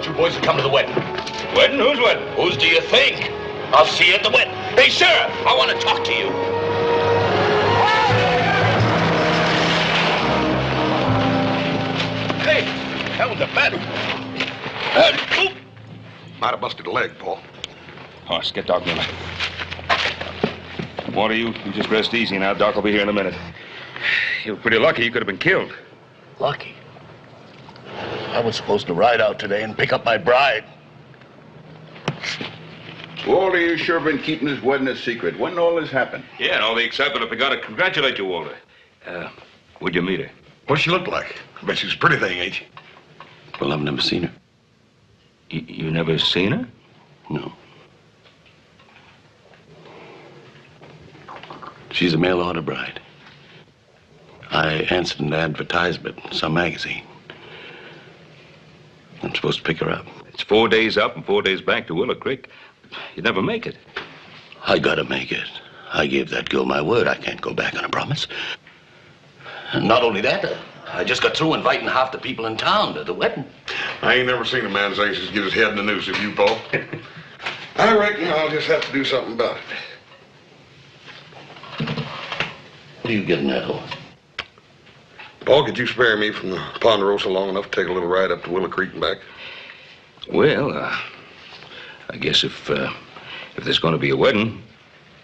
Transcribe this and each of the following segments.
want you boys to come to the wedding. Wedding? Whose wedding? Whose do you think? I'll see you at the wedding. Hey, Sheriff, I want to talk to you. Hey, that was a bad one. Might have busted a leg, Paul. Horse, get Doc Miller. Walter, you just rest easy now. Doc will be here in a minute. You were pretty lucky. You could have been killed. Lucky? I was supposed to ride out today and pick up my bride. Walter, you sure been keeping this wedding a secret. When did all this happen? Yeah, and all the excitement. I forgot to congratulate you, Walter. Where'd you meet her? What's she look like? I bet she's a pretty thing, ain't she? Well, I've never seen her. You never seen her? No. She's a mail-order bride. I answered an advertisement in some magazine. I'm supposed to pick her up. It's 4 days up and 4 days back to Willow Creek. You'd never make it. I gotta make it. I gave that girl my word. I can't go back on a promise. And not only that, I just got through inviting half the people in town to the wedding. I ain't never seen a man as anxious to get his head in the noose as you, Paul. I reckon I'll just have to do something about it. What are you getting at, horse? Paul, could you spare me from the Ponderosa long enough to take a little ride up to Willow Creek and back? Well, I guess if there's going to be a wedding,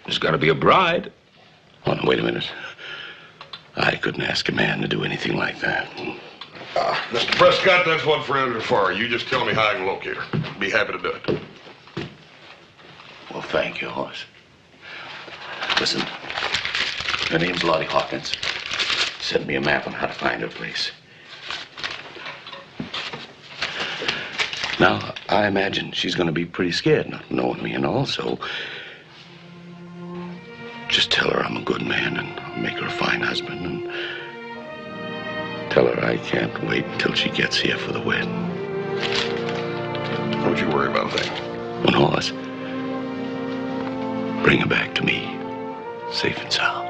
there's got to be a bride. Oh, no, wait a minute. I couldn't ask a man to do anything like that. Mr. Prescott, that's what friends are for. You just tell me how I can locate her. Be happy to do it. Well, thank you, horse. Listen, her name's Lottie Hawkins. Send me a map on how to find her place. Now, I imagine she's going to be pretty scared not knowing me and all, so just tell her I'm a good man and I'll make her a fine husband, and tell her I can't wait until she gets here for the wedding. Don't you worry about that. One horse. Bring her back to me, safe and sound.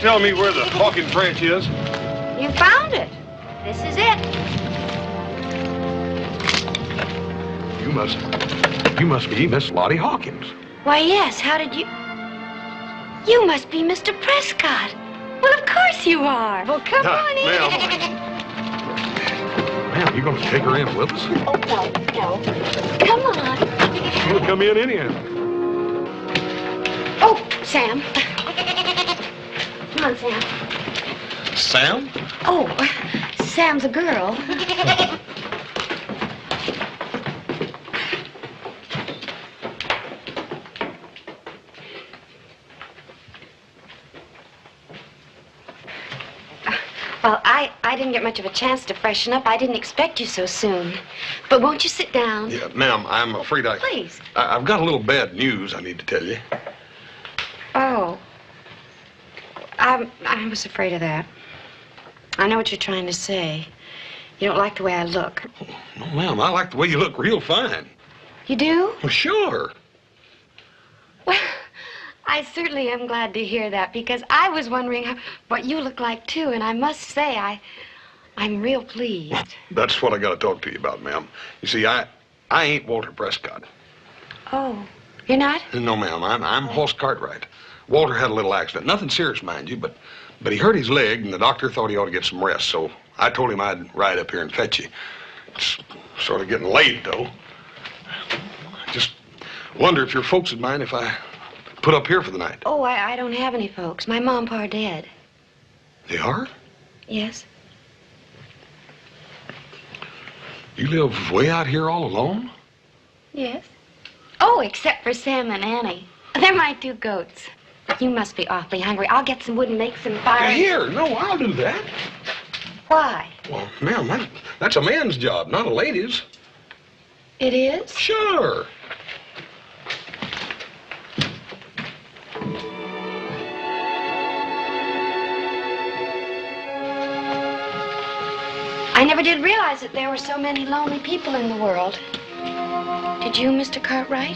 Tell me where the Hawkins Ranch is. You found it. This is it. You must be Miss Lottie Hawkins. Why, yes. How did you... You must be Mr. Prescott. Well, of course you are. Well, come on in. Ma'am, you gonna take her in with us? Oh, no. Come on. She'll come in anyhow. Oh, Sam. Come on, Sam. Sam? Oh, Sam's a girl. Well, I I didn't get much of a chance to freshen up. I didn't expect you so soon. But won't you sit down? Yeah, ma'am, I'm afraid Please. I've got a little bad news I need to tell you. Oh. I was afraid of that. I know what you're trying to say. You don't like the way I look. No, ma'am, I like the way you look real fine. You do? Well, sure. Well, I certainly am glad to hear that, because I was wondering what you look like, too, and I must say, I'm real pleased. That's what I got to talk to you about, ma'am. You see, I ain't Walter Prescott. Oh, you're not? No, ma'am, I'm Hoss Cartwright. Walter had a little accident. Nothing serious, mind you, but he hurt his leg, and the doctor thought he ought to get some rest, so I told him I'd ride up here and fetch you. It's sort of getting late, though. I just wonder if your folks would mind if I put up here for the night. Oh, I don't have any folks. My mom and pa are dead. They are? Yes. You live way out here all alone? Yes. Oh, except for Sam and Annie. They're my two goats. You must be awfully hungry. I'll get some wood and make some fire. Here, no, I'll do that. Why? Well, ma'am, that's a man's job, not a lady's. It is? Sure. I never did realize that there were so many lonely people in the world. Did you, Mr. Cartwright?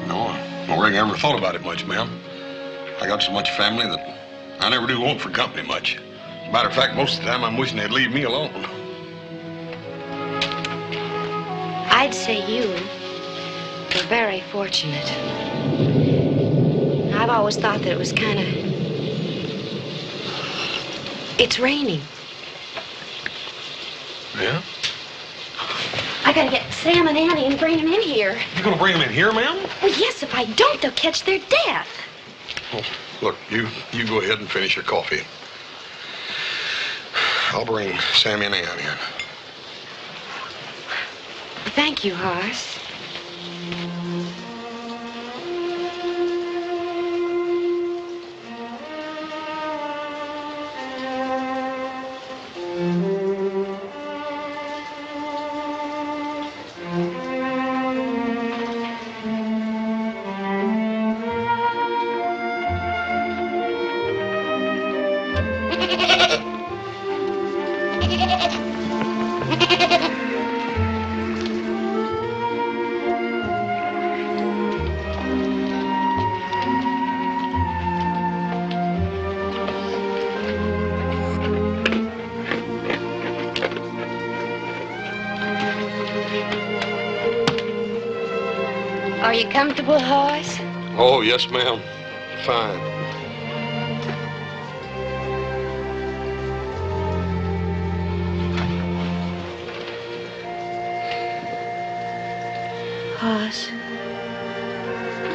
No, I don't reckon I ever thought about it much, ma'am. I got so much family that I never do want for company much. As a matter of fact, most of the time I'm wishing they'd leave me alone. I'd say you were very fortunate. I've always thought that it was kind of... It's raining. Yeah? I gotta get Sam and Annie and bring them in here. You gonna bring them in here, ma'am? Well, yes, if I don't, they'll catch their death. Well, look, you go ahead and finish your coffee. I'll bring Sammy and Annie in. Thank you, Hoss. Are you comfortable, Hoss? Oh, yes, ma'am. Fine. Hoss,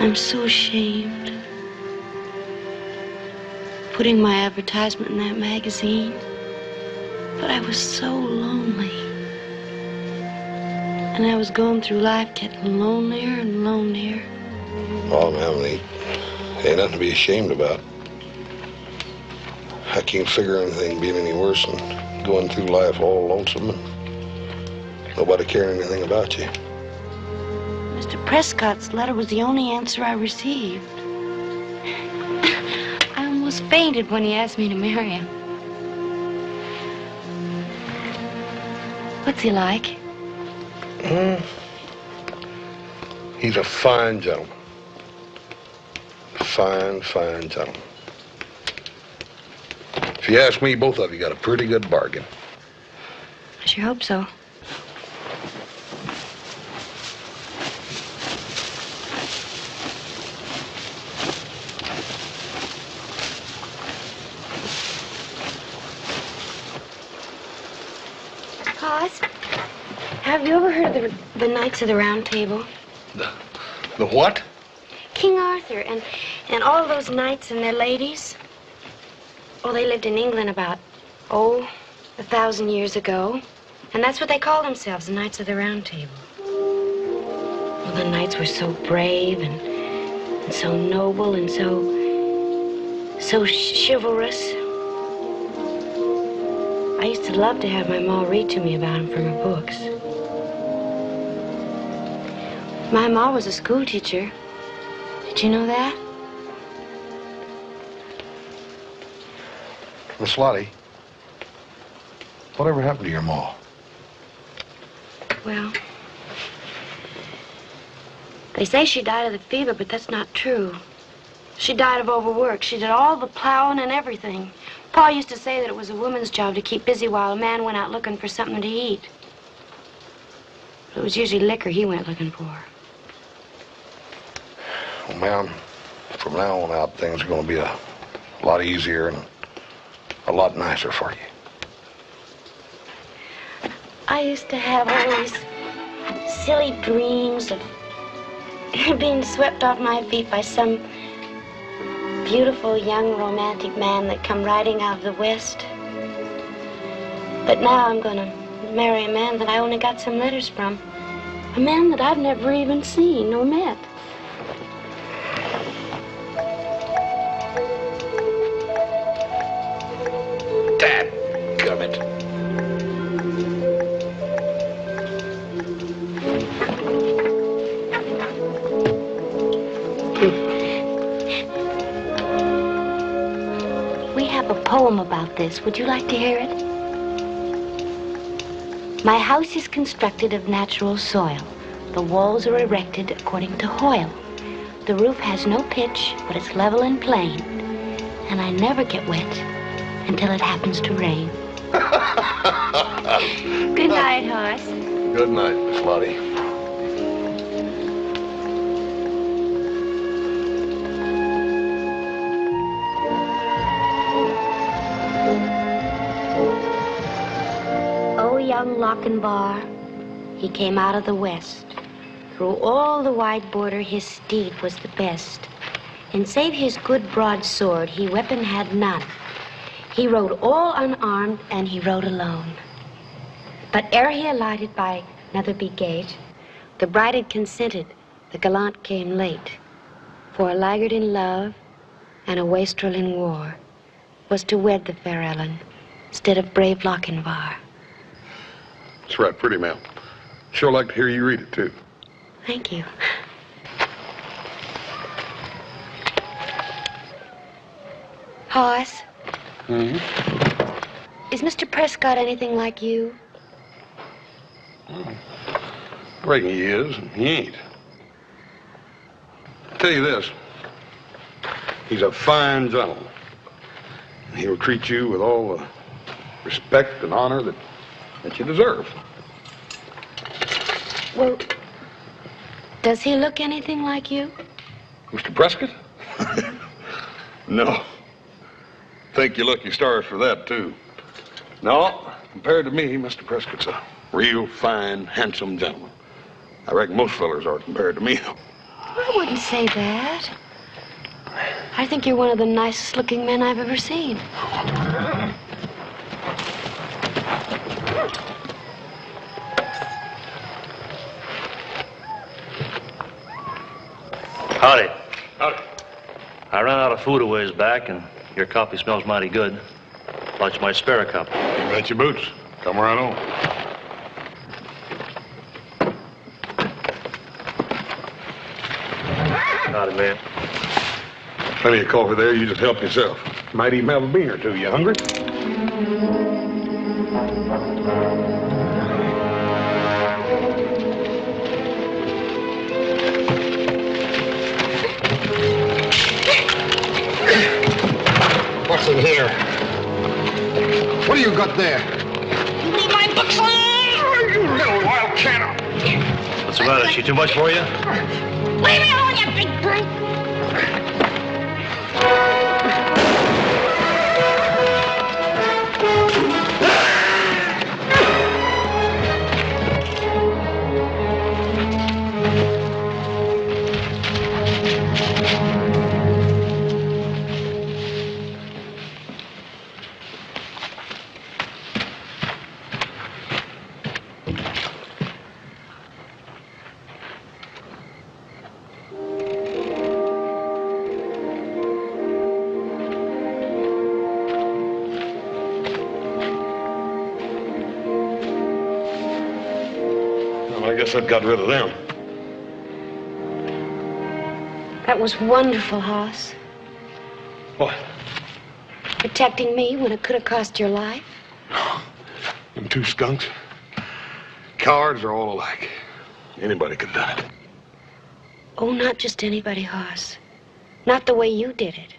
I'm so ashamed. Putting my advertisement in that magazine. But I was so lonely. And I was going through life getting lonelier and lonelier. Oh, ma'am, ain't nothing to be ashamed about. I can't figure anything being any worse than going through life all lonesome and nobody caring anything about you. Mr. Prescott's letter was the only answer I received. I almost fainted when he asked me to marry him. What's he like? He's a fine gentleman. Fine, fine gentleman. If you ask me, both of you got a pretty good bargain. I sure hope so. Hoss, have you ever heard of the Knights of the Round Table? The what? King Arthur and all those knights and their ladies. Oh, they lived in England about, 1,000 years ago. And that's what they called themselves, the Knights of the Round Table. Well, the knights were so brave and so noble and so chivalrous. I used to love to have my ma read to me about him from her books. My ma was a school teacher. Did you know that? Miss Lottie, whatever happened to your ma? Well, they say she died of the fever, but that's not true. She died of overwork. She did all the plowing and everything. Pa used to say that it was a woman's job to keep busy while a man went out looking for something to eat. But it was usually liquor he went looking for. Well, ma'am, from now on out, things are going to be a lot easier and a lot nicer for you. I used to have all these silly dreams of being swept off my feet by some beautiful young romantic man that come riding out of the West. But now I'm gonna marry a man that I only got some letters from. A man that I've never even seen or met. Dadgummit. We have a poem about this. Would you like to hear it? My house is constructed of natural soil. The walls are erected according to Hoyle. The roof has no pitch, but it's level and plain. And I never get wet until it happens to rain. Good night, Horace. Good night, Miss Lottie. Oh, young Lochinvar, he came out of the West. Through all the wide border, his steed was the best. And save his good broadsword, he weapon had none. He rode all unarmed, and he rode alone. But ere he alighted by Netherby gate, the bride had consented, the gallant came late. For a laggard in love and a wastrel in war was to wed the fair Ellen instead of brave Lochinvar. That's right, pretty, ma'am. Sure like to hear you read it, too. Thank you. Horace, is Mr. Prescott anything like you? I reckon he is, and he ain't. I'll tell you this. He's a fine gentleman. And he'll treat you with all the respect and honor that you deserve. Well, does he look anything like you? Mr. Prescott? No. Thank you lucky stars for that, too. No, compared to me, Mr. Prescott's a real fine, handsome gentleman. I reckon most fellers are compared to me, though. I wouldn't say that. I think you're one of the nicest looking men I've ever seen. Howdy. Howdy. I ran out of food a ways back, and your coffee smells mighty good. Thought you might spare a cup. You bet your boots. Come right on. Howdy, man. Plenty of coffee there. You just help yourself. Might even have a bean or two. You hungry? What's in here? What do you got there? You leave my books alone! Oh, you little wild cat! What's the matter? She too much for you? Leave me alone, you big brute! Well, I guess that got rid of them. That was wonderful, Hoss. What? Protecting me when it could have cost your life. Them two skunks. Cowards are all alike. Anybody could have done it. Oh, not just anybody, Hoss. Not the way you did it.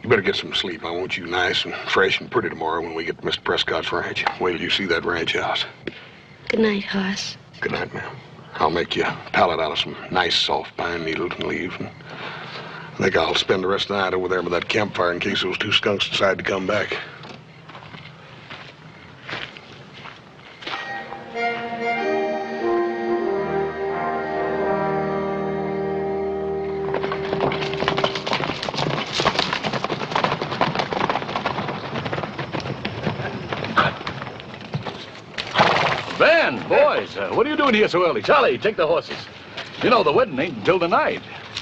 You better get some sleep. I want you nice and fresh and pretty tomorrow when we get to Mr. Prescott's ranch. Wait till you see that ranch house. Good night, Hoss. Good night, ma'am. I'll make you a pallet out of some nice soft pine needles and leaves. And I think I'll spend the rest of the night over there by that campfire in case those two skunks decide to come back. Ben, boys, what are you doing here so early? Charlie, take the horses. You know, the wedding ain't until tonight.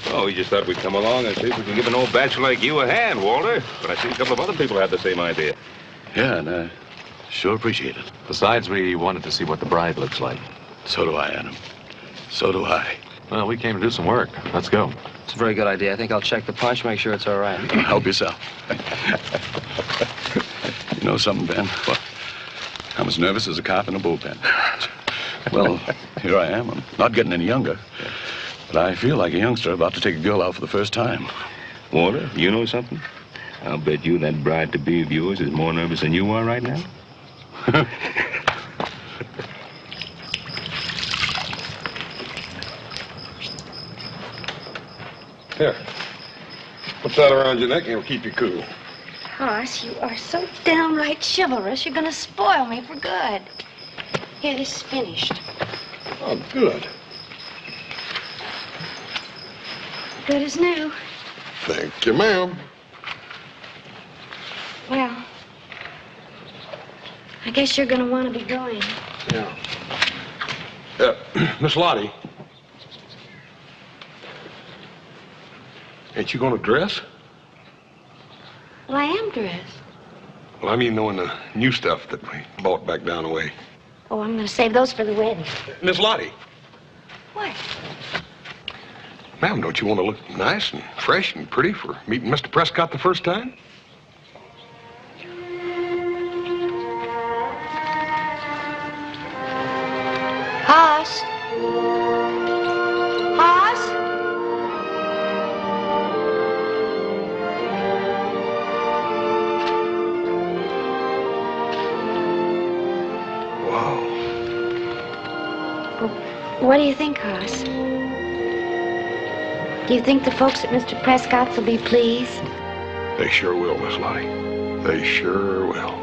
Oh, we just thought we'd come along and see if we can give an old bachelor like you a hand, Walter. But I see a couple of other people have the same idea. Yeah, and I sure appreciate it. Besides, we wanted to see what the bride looks like. So do I, Adam. So do I. Well, we came to do some work. Let's go. It's a very good idea. I think I'll check the punch, make sure it's all right. Help yourself. You know something, Ben? What? I'm as nervous as a cop in a bullpen. Well, here I am. I'm not getting any younger. But I feel like a youngster about to take a girl out for the first time. Walter, you know something? I'll bet you that bride-to-be of yours is more nervous than you are right now. Here. Put that around your neck and it'll keep you cool. Hoss, you are so downright chivalrous, you're gonna spoil me for good. Here, this is finished. Oh, good. Good as new. Thank you, ma'am. Well, I guess you're gonna want to be going. Yeah. Miss Lottie. Ain't you gonna dress? Well, I am dressed. Well, I mean knowing the new stuff that we bought back down the way. Oh, I'm gonna save those for the wedding. Miss Lottie. What? Ma'am, don't you want to look nice and fresh and pretty for meeting Mr. Prescott the first time? Hoss? Hoss? Wow. What do you think, Hoss? Do you think the folks at Mr. Prescott's will be pleased? They sure will, Miss Lottie. They sure will.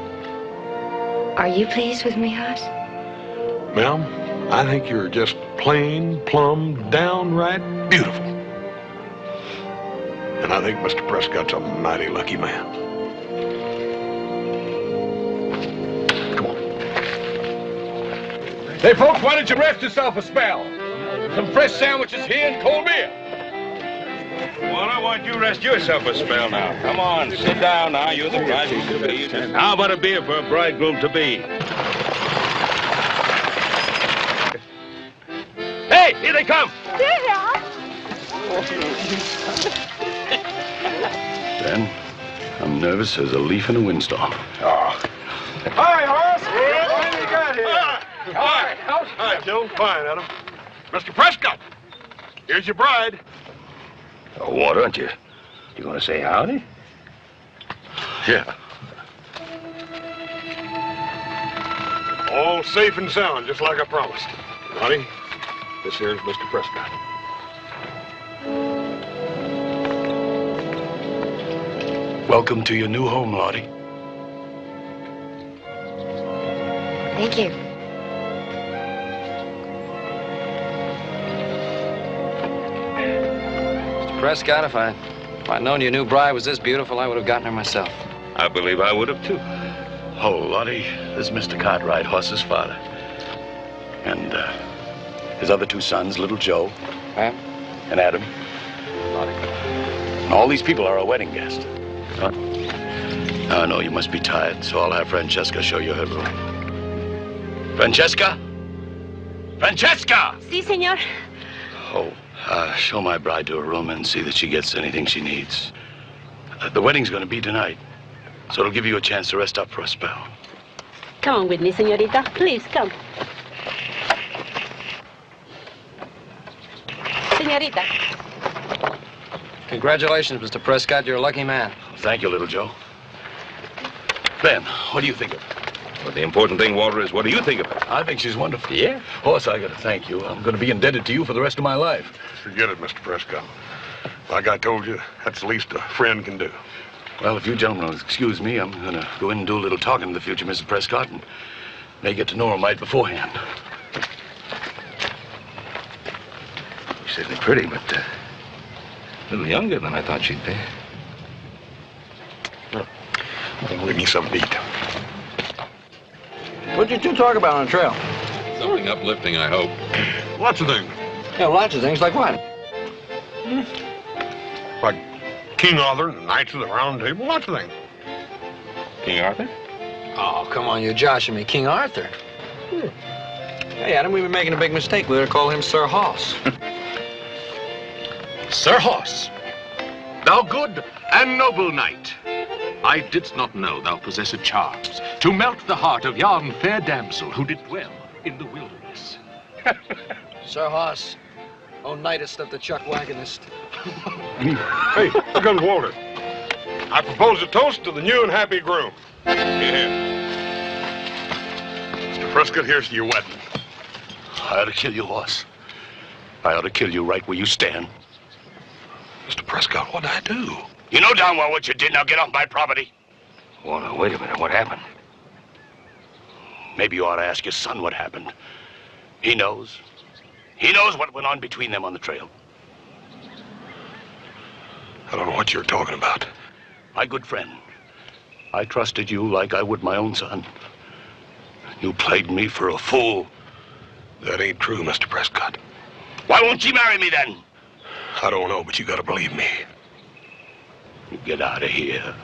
Are you pleased with me, Hoss? Ma'am, I think you're just plain, plumb, downright beautiful. And I think Mr. Prescott's a mighty lucky man. Come on. Hey, folks, why don't you rest yourself a spell? Some fresh sandwiches here and cold beer. Well, I want you to rest yourself a spell now. Come on, sit down now. You're the bride-to-be. How about a beer for a bridegroom-to-be? Hey, here they come. Ben, I'm nervous as a leaf in a windstorm. Hi, Horace. What do you got here? Hi. Hi, Joe. Fine, Adam. Mr. Prescott, here's your bride. Oh, Walter, aren't you? You gonna say howdy? Yeah. All safe and sound, just like I promised. Honey, this here's Mr. Prescott. Welcome to your new home, Lottie. Thank you. Mr. Prescott, if I'd known your new bride was this beautiful, I would have gotten her myself. I believe I would have, too. Oh, Lottie, this is Mr. Cartwright, Hoss's father. And, his other two sons, little Joe. Huh? And Adam. Lottie. And all these people are our wedding guests. Huh? Now, I know you must be tired, so I'll have Francesca show you her room. Francesca? Francesca! Si, senor. Oh, show my bride to her room and see that she gets anything she needs. The wedding's going to be tonight, so it'll give you a chance to rest up for a spell. Come on with me, senorita. Please, come. Senorita. Congratulations, Mr. Prescott. You're a lucky man. Thank you, little Joe. Ben, what do you think of her? But the important thing, Walter, is what do you think of her? I think she's wonderful. Yeah? Horse, I got to thank you. I'm going to be indebted to you for the rest of my life. Forget it, Mr. Prescott. Like I told you, that's the least a friend can do. Well, if you gentlemen will excuse me, I'm going to go in and do a little talking in the future, Mrs. Prescott, and may get to know her right beforehand. She's certainly pretty, but a little younger than I thought she'd be. Give me something to eat. What'd you two talk about on the trail? Something uplifting, I hope. Lots of things. Yeah, lots of things. Like what? Like King Arthur and Knights of the Round Table. Lots of things. King Arthur? Oh, come on, you're joshing me. King Arthur. Hey, Adam, we've been making a big mistake. We ought to call him Sir Hoss. Sir Hoss, thou good and noble knight, I didst not know thou possessed charms to melt the heart of yon fair damsel who did dwell in the wilderness. Sir Hoss, oh knightest of the chuck wagonist. Hey, here comes Walter. I propose a toast to the new and happy groom. Yeah. Mr. Prescott, here's to your wedding. I ought to kill you, Horse. I ought to kill you right where you stand. Mr. Prescott, what'd I do? You know darn well what you did. Now get off my property. Walter, wait a minute. What happened? Maybe you ought to ask your son what happened. He knows. He knows what went on between them on the trail. I don't know what you're talking about. My good friend, I trusted you like I would my own son. You played me for a fool. That ain't true, Mr. Prescott. Why won't she marry me then? I don't know, but you gotta believe me. You get out of here.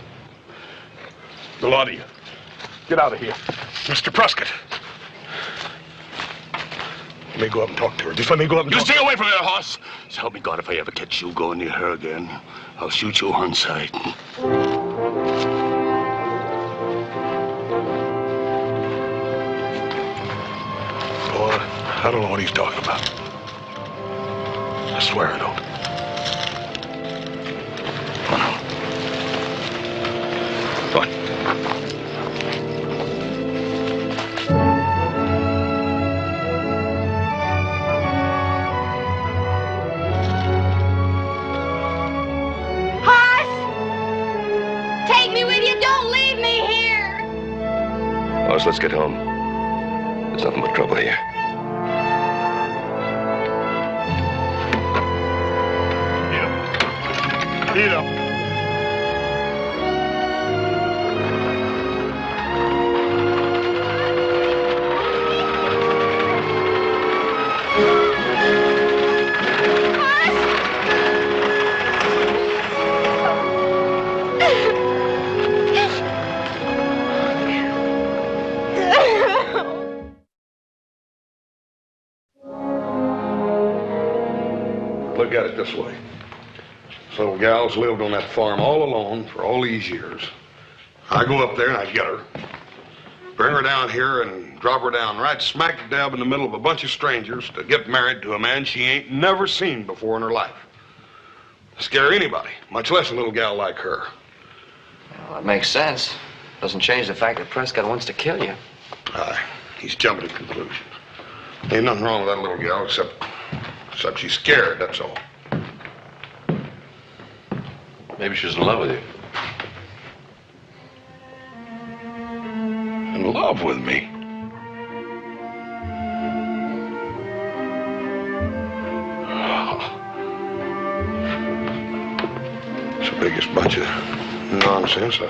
The lot of you. Get out of here. Mr. Prescott. Let me go up and talk to her. Just let me go up and You talk stay away from her, Hoss. So help me God, if I ever catch you going near her again, I'll shoot you on sight. Boy, I don't know what he's talking about. I swear I don't. Come on. Take me with you. Don't leave me here. Hoss, let's get home. There's nothing but trouble here. Eat up. Look at it this way. This little gal's lived on that farm all alone for all these years. I go up there and I get her, bring her down here and drop her down right smack dab in the middle of a bunch of strangers to get married to a man she ain't never seen before in her life. Scare anybody, much less a little gal like her. Well, that makes sense. Doesn't change the fact that Prescott wants to kill you. Aye, he's jumping to conclusions. Ain't nothing wrong with that little gal except she's scared, that's all. Maybe she's in love with you. In love with me? It's the biggest bunch of nonsense I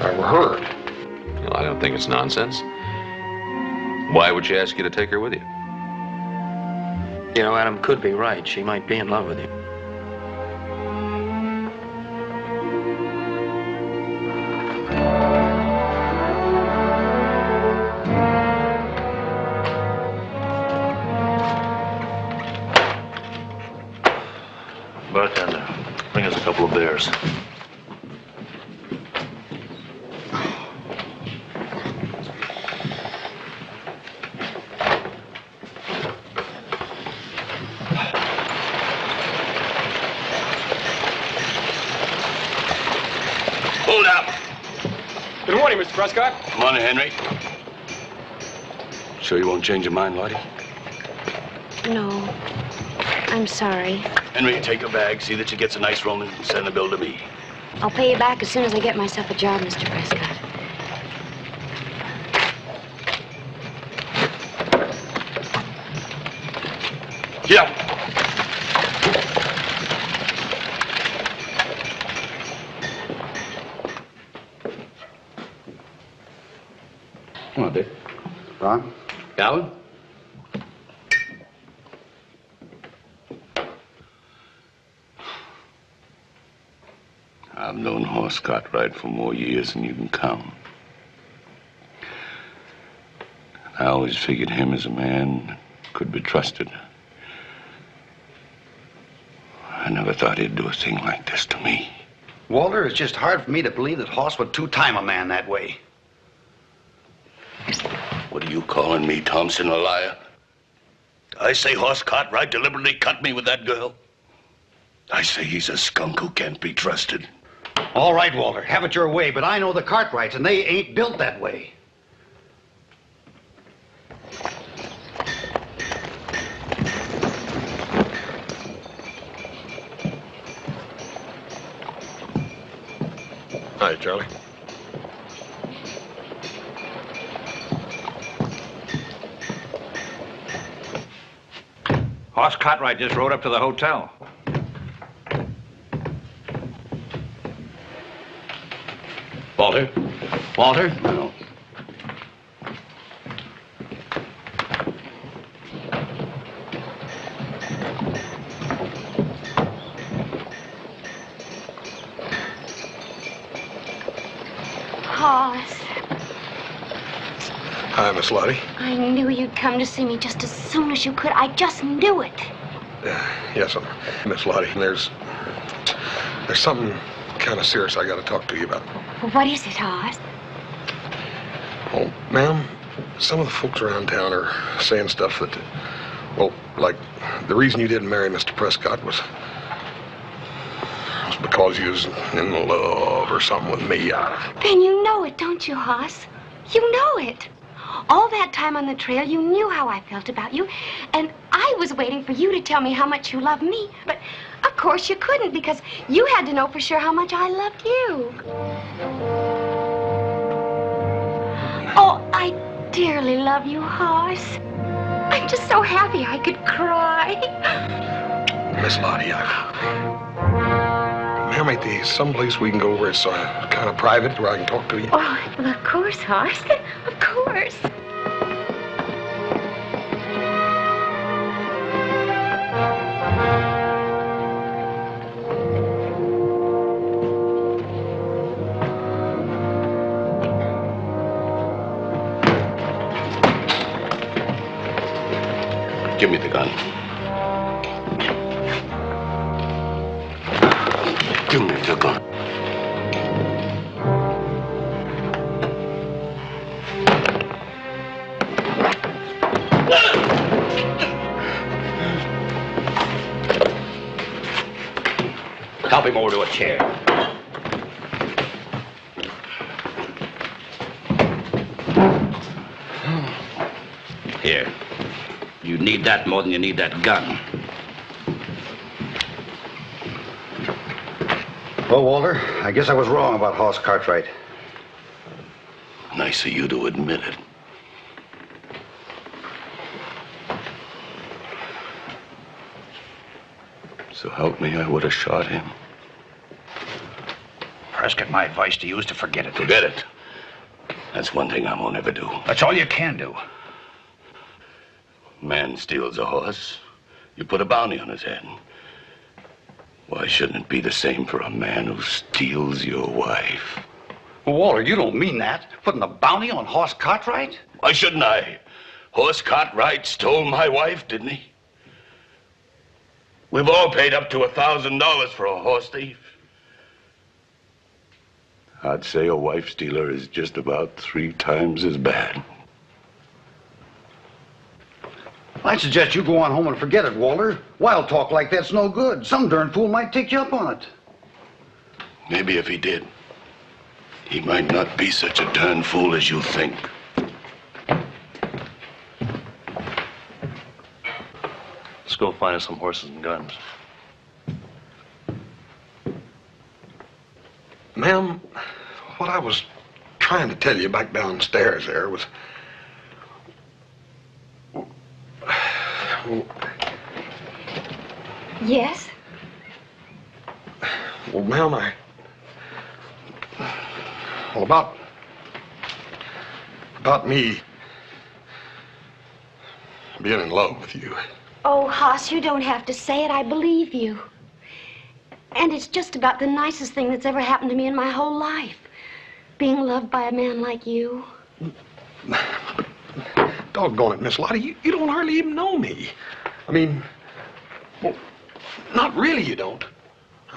ever heard. Well, I don't think it's nonsense. Why would she ask you to take her with you? You know, Adam could be right. She might be in love with you. horse. Hold up. Good morning, Mr. Prescott. Good morning, Henry. Sure you won't change your mind, Lottie? No. I'm sorry. Henry, take your bag, see that she gets a nice room, and send the bill to me. I'll pay you back as soon as I get myself a job, Mr. Prescott. Yeah. Come on, Dick. Ron? Calvin? I've known Horse Cartwright for more years than you can count. I always figured him as a man that could be trusted. I never thought he'd do a thing like this to me. Walter, it's just hard for me to believe that Hoss would two-time a man that way. What are you calling me, Thompson, a liar? I say Horse Cartwright deliberately cut me with that girl. I say he's a skunk who can't be trusted. All right, Walter, have it your way, but I know the Cartwrights, and they ain't built that way. Hi, Charlie. Hoss Cartwright just rode up to the hotel. Walter? Walter? No. Hoss, Hi, Miss Lottie. I knew you'd come to see me just as soon as you could. I just knew it. Yes, Miss Lottie. There's something kind of serious I got to talk to you about. What is it, Hoss? Oh, ma'am, some of the folks around town are saying stuff that, well, like the reason you didn't marry Mr. Prescott was because you was in love or something with me. Then you know it, don't you, Hoss? You know it. All that time on the trail, you knew how I felt about you, and I was waiting for you to tell me how much you loved me. But, of course, you couldn't, because you had to know for sure how much I loved you. Oh, I dearly love you, Hoss. I'm just so happy I could cry. Miss Lottie, ma'am, ain't there someplace we can go where it's kind of private, where I can talk to you? Oh, well, of course, Hoss. Of course. Give me the gun. Give me the gun. Help him over to a chair. Here. You need that more than you need that gun. Well, Walter, I guess I was wrong about Hoss Cartwright. Nice of you to admit it. So help me, I would have shot him. Prescott, my advice to you is to forget it. Forget it. That's one thing I won't ever do. That's all you can do. Man steals a horse, you put a bounty on his head. Why shouldn't it be the same for a man who steals your wife? Well, Walter, you don't mean that. Putting a bounty on Hoss Cartwright? Why shouldn't I? Horse Cartwright stole my wife, didn't he? We've all paid up to $1,000 for a horse thief. I'd say a wife stealer is just about 3 times as bad. I suggest you go on home and forget it, Walter. Wild talk like that's no good. Some darn fool might take you up on it. Maybe if he did, he might not be such a darn fool as you think. Let's go find us some horses and guns. Ma'am, what I was trying to tell you back downstairs there was... Yes? Well, ma'am, Well, about me being in love with you. Oh, Hoss, you don't have to say it. I believe you. And it's just about the nicest thing that's ever happened to me in my whole life. Being loved by a man like you. Doggone it, Miss Lottie, you don't hardly even know me. I mean, well, not really you don't.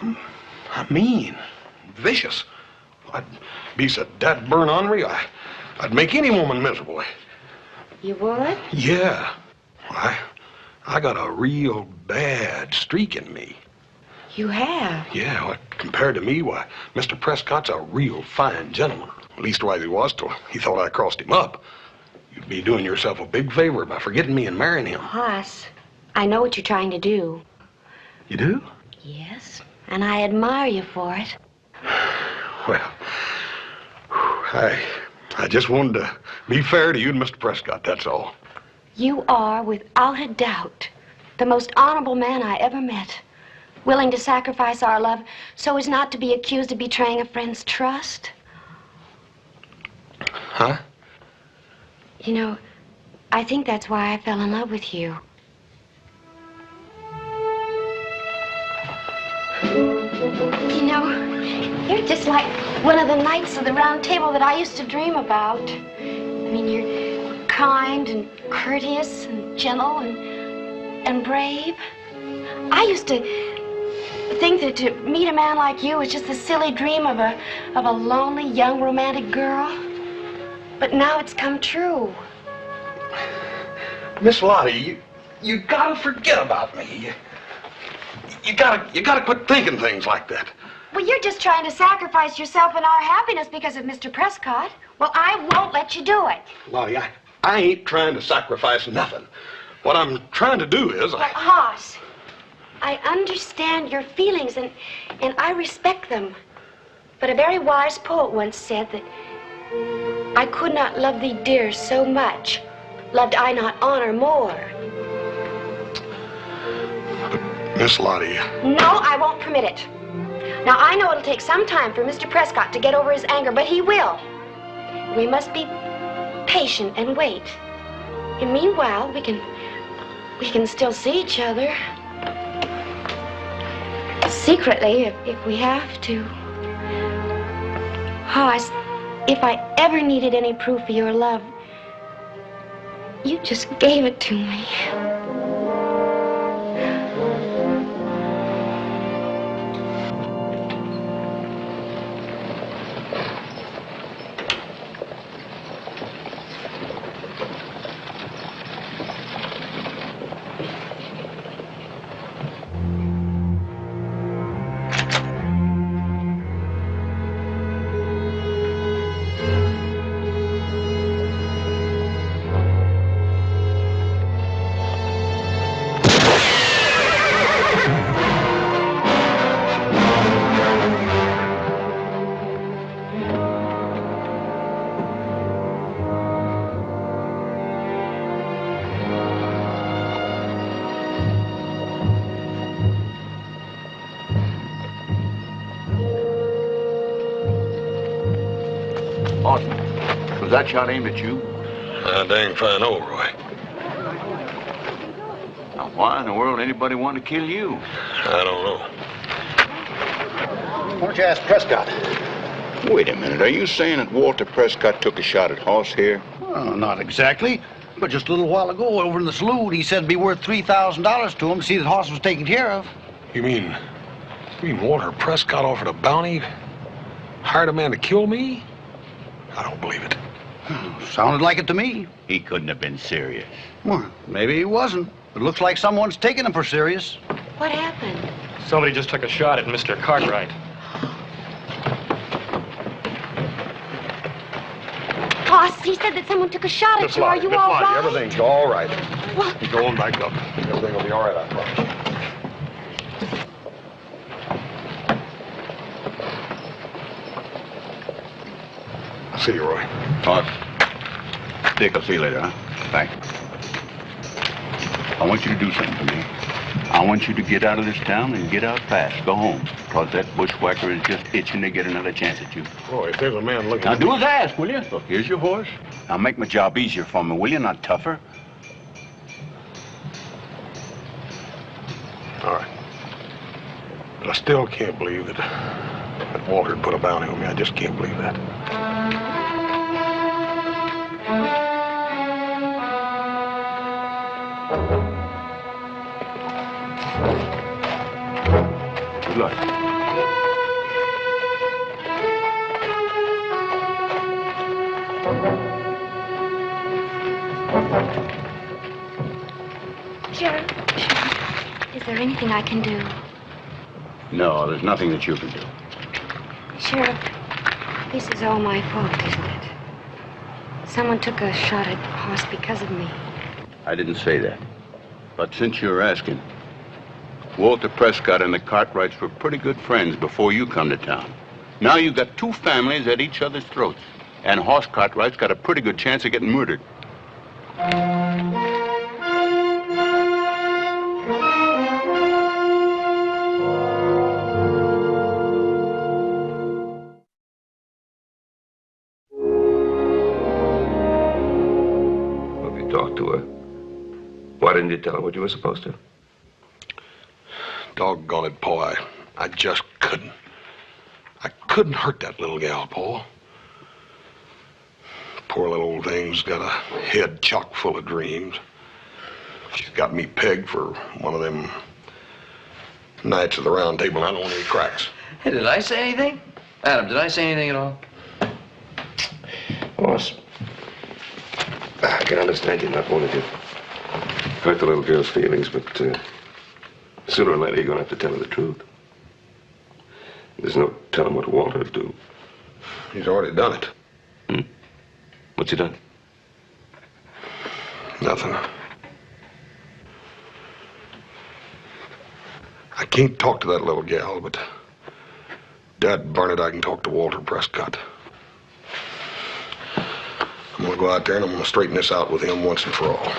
I'm mean, vicious. I'd be so dat-burn ornery, I'd make any woman miserable. You would? Yeah. I got a real bad streak in me. You have? Yeah, well, compared to me, why, Mr. Prescott's a real fine gentleman. Leastwise he was till he thought I crossed him up. You'd be doing yourself a big favor by forgetting me and marrying him. Hoss, I know what you're trying to do. You do? Yes, and I admire you for it. Well, I just wanted to be fair to you and Mr. Prescott, that's all. You are, without a doubt, the most honorable man I ever met. Willing to sacrifice our love so as not to be accused of betraying a friend's trust. Huh? You know, I think that's why I fell in love with you. You know, you're just like one of the knights of the Round Table that I used to dream about. I mean, you're kind and courteous and gentle and brave. I used to think that to meet a man like you was just a silly dream of a lonely, young, romantic girl. But now it's come true. Miss Lottie, you gotta forget about me. You gotta quit thinking things like that. Well, you're just trying to sacrifice yourself and our happiness because of Mr. Prescott. Well, I won't let you do it. Lottie, I ain't trying to sacrifice nothing. What I'm trying to do is... Well, Hoss, I understand your feelings and I respect them. But a very wise poet once said that I could not love thee, dear, so much. Loved I not honor more. Miss Lottie... No, I won't permit it. Now, I know it'll take some time for Mr. Prescott to get over his anger, but he will. We must be patient and wait. And meanwhile, we can still see each other. Secretly, if we have to. Hoss, if I ever needed any proof of your love, you just gave it to me. Was that shot aimed at you? I dang fine old Roy. Now, why in the world anybody want to kill you? I don't know. Why don't you ask Prescott? Wait a minute. Are you saying that Walter Prescott took a shot at Hoss here? Well, not exactly. But just a little while ago, over in the saloon, he said it'd be worth $3,000 to him to see that Hoss was taken care of. You mean Walter Prescott offered a bounty Hired a man to kill me? I don't believe it. Sounded like it to me. He couldn't have been serious. Well, maybe he wasn't. It looks like someone's taking him for serious. What happened? Somebody just took a shot at Mr. Cartwright. Hoss, he said that someone took a shot at you. Are you all right? Everything's all right. What? You're going back up. Everything will be all right, I promise. I'll see you, Roy. Hoss. Dick, I'll see you later, huh? Thanks. I want you to do something for me. I want you to get out of this town and get out fast. Go home. Because that bushwhacker is just itching to get another chance at you. Roy, if there's a man looking Now at do me... as I ask, will you? Look, here's your horse. Now make my job easier for me, will you? Not tougher. All right. But I still can't believe that Walter put a bounty on me. I just can't believe that. Good luck. Sheriff, is there anything I can do? No, there's nothing that you can do. Sheriff, this is all my fault, isn't it? Someone took a shot at Hoss because of me. I didn't say that. But since you're asking, Walter Prescott and the Cartwrights were pretty good friends before you come to town. Now you've got two families at each other's throats. And Hoss Cartwright's got a pretty good chance of getting murdered. Have you talked to her? Why didn't you tell her what you were supposed to? Doggone it, Paul. I just couldn't. I couldn't hurt that little gal, Paul. Poor little old thing's got a head chock full of dreams. She's got me pegged for one of them nights of the round table. I don't want any cracks. Hey, did I say anything? Adam, did I say anything at all? Boss, I can understand you not wanting to hurt the little girl's feelings, but sooner or later you're going to have to tell her the truth. There's no telling what Walter would do. He's already done it. What's he done? Nothing. I can't talk to that little gal, but Dad burn it, I can talk to Walter Prescott. I'm gonna go out there and I'm gonna straighten this out with him once and for all.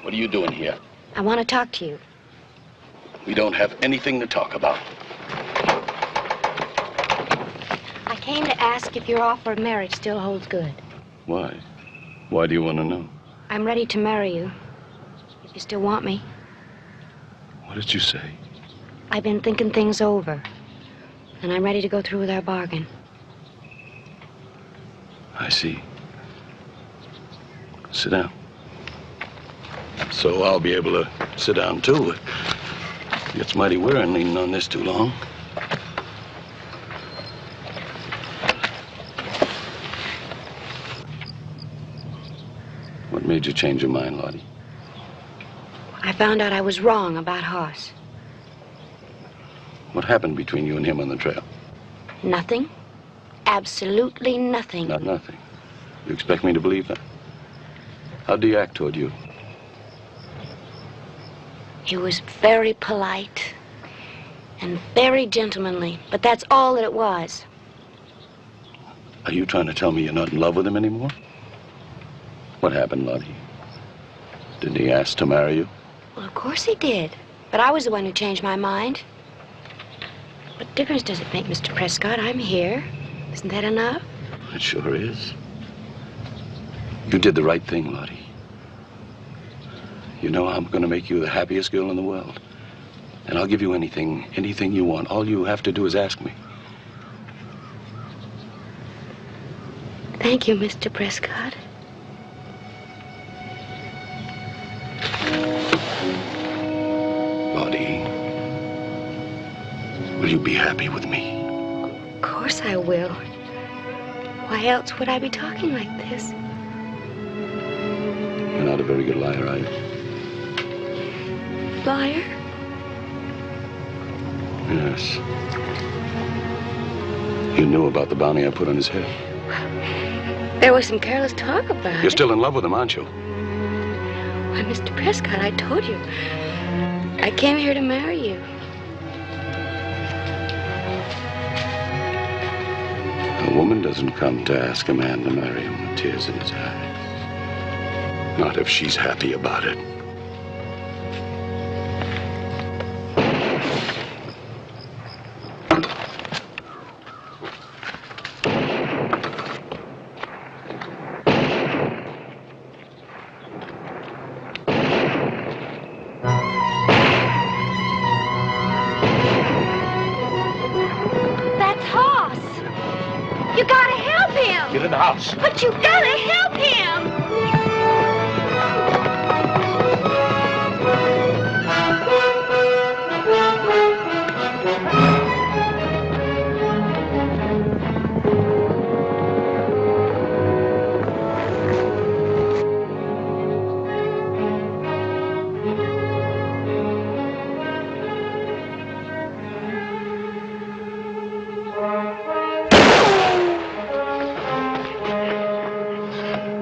What are you doing here? I want to talk to you. We don't have anything to talk about. I came to ask if your offer of marriage still holds good. Why? Why do you want to know? I'm ready to marry you, if you still want me. What did you say? I've been thinking things over, and I'm ready to go through with our bargain. I see. Sit down. So I'll be able to sit down, too. It gets mighty wearing leaning on this too long. made you change your mind, Lottie? I found out I was wrong about Hoss. What happened between you and him on the trail? Nothing. Absolutely nothing. Not nothing. You expect me to believe that? How do you act toward you? He was very polite and very gentlemanly, but that's all that it was. Are you trying to tell me you're not in love with him anymore? What happened, Lottie? Didn't he ask to marry you? Well, of course he did, but I was the one who changed my mind. What difference does it make, Mr. Prescott? I'm here. Isn't that enough? It sure is. You did the right thing, Lottie. You know I'm going to make you the happiest girl in the world. And I'll give you anything you want. All you have to do is ask me. Thank you, Mr. Prescott. Lottie, will you be happy with me? Of course I will. Why else would I be talking like this? You're not a very good liar, are you? Liar? Yes. You knew about the bounty I put on his head. There was some careless talk about it. You're still in love with him, aren't you? Why, Mr. Prescott, I told you. I came here to marry you. A woman doesn't come to ask a man to marry him with tears in his eyes. Not if she's happy about it. That's Hoss. You gotta help him. Get in the house. But you gotta help him.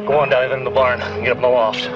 Go on down in the barn and get up in the loft.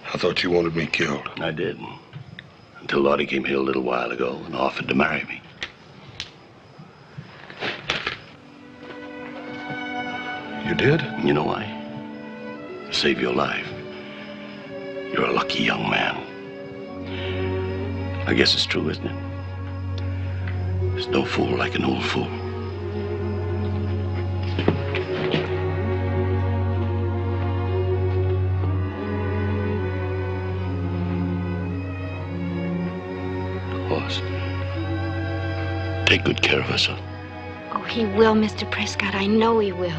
I thought you wanted me killed. I did. Until Lottie came here a little while ago and offered to marry me. You did? You know why? To save your life. You're a lucky young man. I guess it's true, isn't it? There's no fool like an old fool. Hoss, take good care of us, son. Oh, he will, Mr. Prescott. I know he will.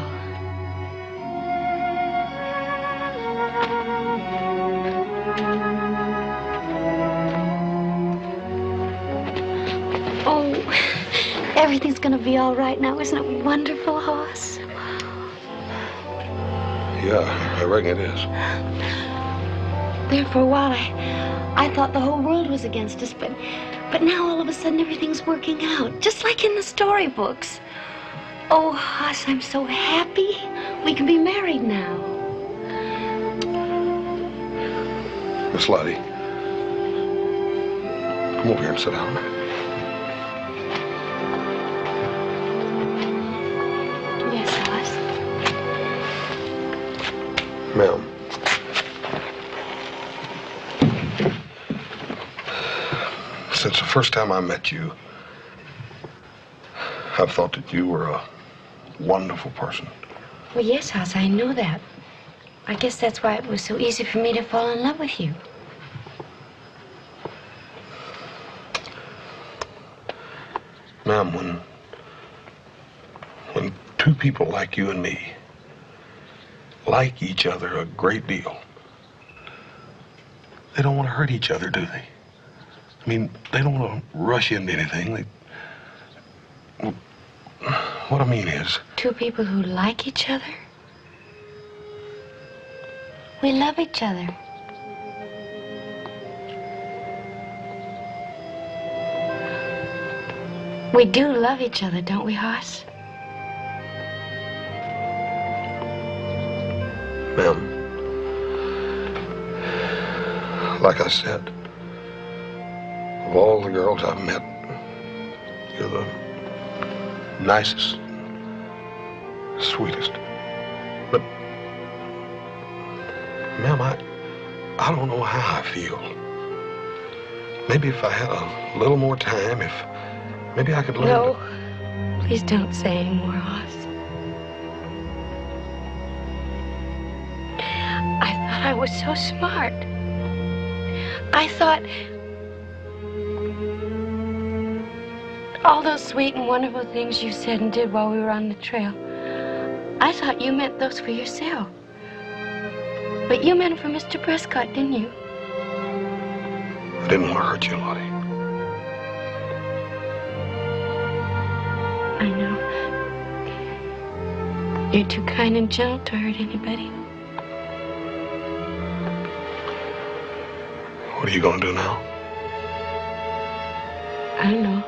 Oh, everything's gonna be all right now. Isn't it wonderful, Hoss? Yeah, I reckon it is. There for a while, I thought the whole world was against us, but now all of a sudden everything's working out, just like in the storybooks. Oh, Hoss, I'm so happy. We can be married now. Miss Lottie, come over here and sit down. Yes, Hoss. Ma'am. Since the first time I met you, I've thought that you were a wonderful person. Well, yes, Hoss, I know that. I guess that's why it was so easy for me to fall in love with you. Ma'am, when two people like you and me like each other a great deal, they don't want to hurt each other, do they? I mean, they don't want to rush into anything. What I mean is... Two people who like each other? We love each other. We do love each other, don't we, Hoss? Ma'am, like I said, of all the girls I've met, you're the nicest, sweetest. But, ma'am, I don't know how I feel. Maybe if I had a little more time, maybe I could learn. No, please don't say any more, Hoss. I thought I was so smart. I thought all those sweet and wonderful things you said and did while we were on the trail, I thought you meant those for yourself. But you meant it for Mr. Prescott, didn't you? I didn't want to hurt you, Lottie. I know. You're too kind and gentle to hurt anybody. What are you going to do now? I don't know.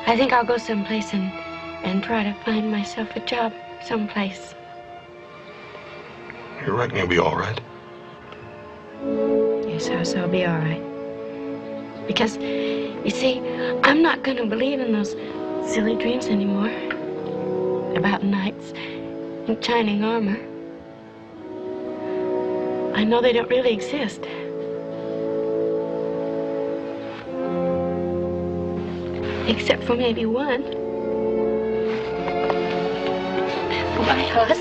I think I'll go someplace and try to find myself a job someplace. You reckon you'll be all right? Yes, Hoss, I'll be all right. Because, you see, I'm not going to believe in those silly dreams anymore about knights in shining armor. I know they don't really exist. Except for maybe one. Goodbye, Hoss.